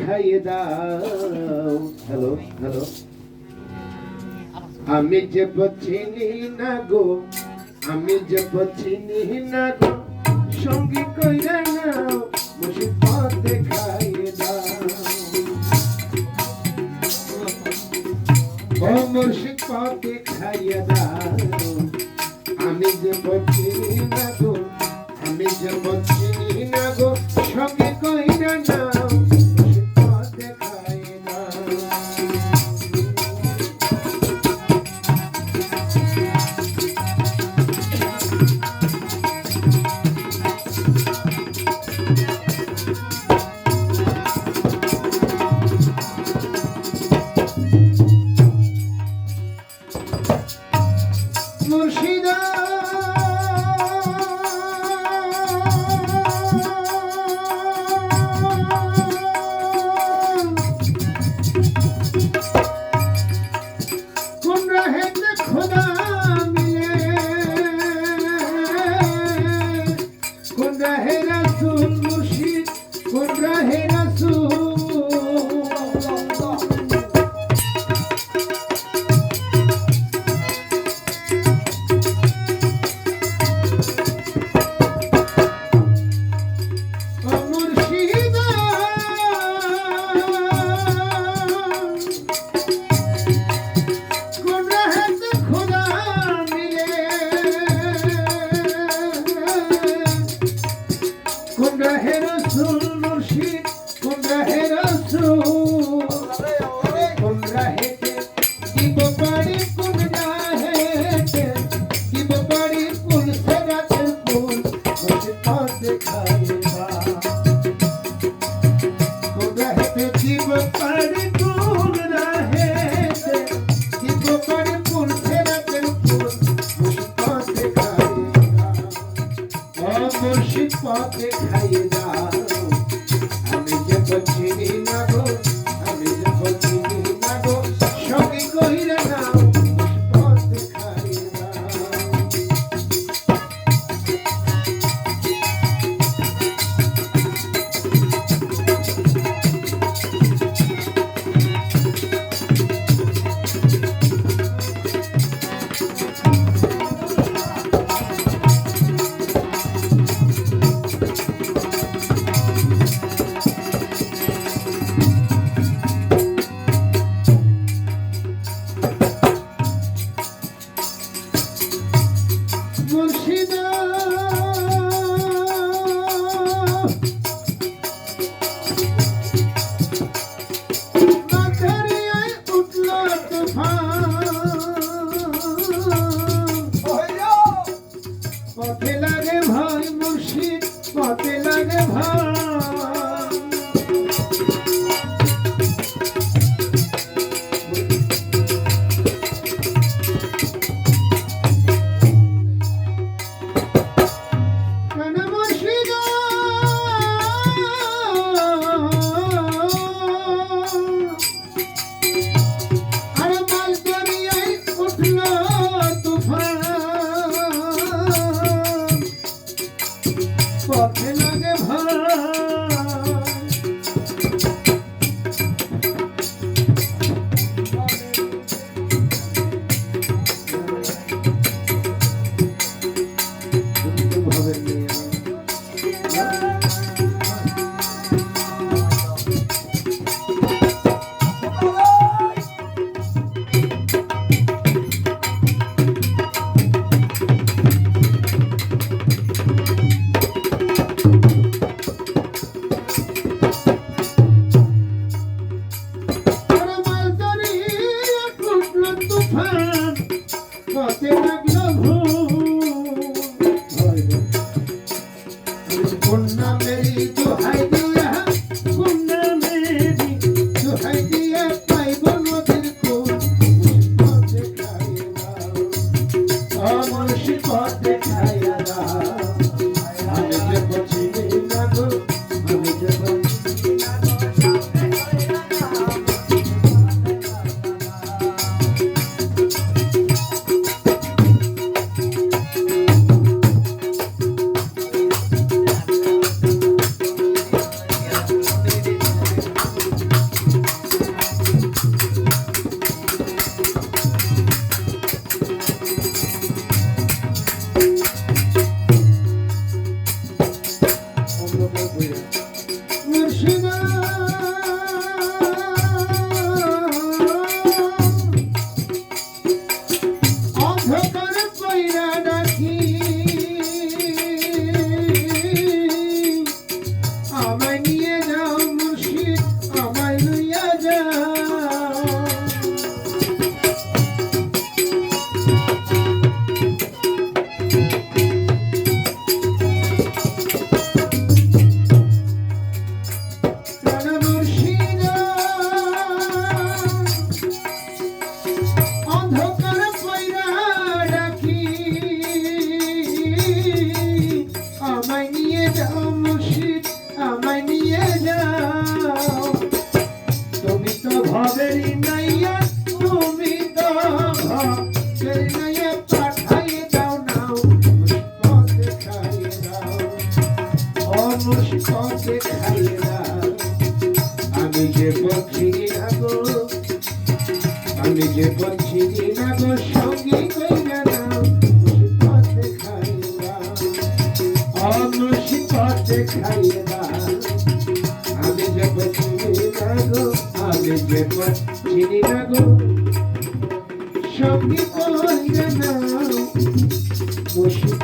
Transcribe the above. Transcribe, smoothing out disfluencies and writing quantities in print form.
দেখাইয়ে দাও। Hello hello, আমি যে চিনি না গো, আমি যে চিনি না গো, সঙ্গী কইরা নাও, মুর্শিদ পথ দেখাইয়ে দাও। ও মুর্শিদ পথ দেখাইয়ে দাও, আমি যে চিনি না গো, আমি যে চিনি না গো, সঙ্গী কইরা নাও, মুর্শিদ পথ দেখাইয়ে দাও। মুর্শিদা কোন রাহেতে খোদা মিলে, কোন রাহে রাসূল মুর্শিদ, কোন রাহে রাসূল। মুর্শিদ পথ দেখাইয়ে দাও, আমি যে চিনি না গো, আমি যে চিনি না গো, সঙ্গী কইরা নাও, মুর্শিদ পথ দেখাইয়ে দাও। ভবেরি নাইয়া তুমি তো ভবেরি নাইয়া পাঠাইয়ে দাও নাও মুস্কো দেখাইয়ে দাও ও মুস্কো দেখাইয়ে দাও আমি যে বলছি না গো আমি যে বলছি না গো সঙ্গে কইরা নাও মুস্কো দেখাইয়ে দাও ও মুস্কো দেখাইয়ে দাও আমি যে বলছি না গো আমি যে বলছি না গো সঙ্গে কইরা নাও মুস্কো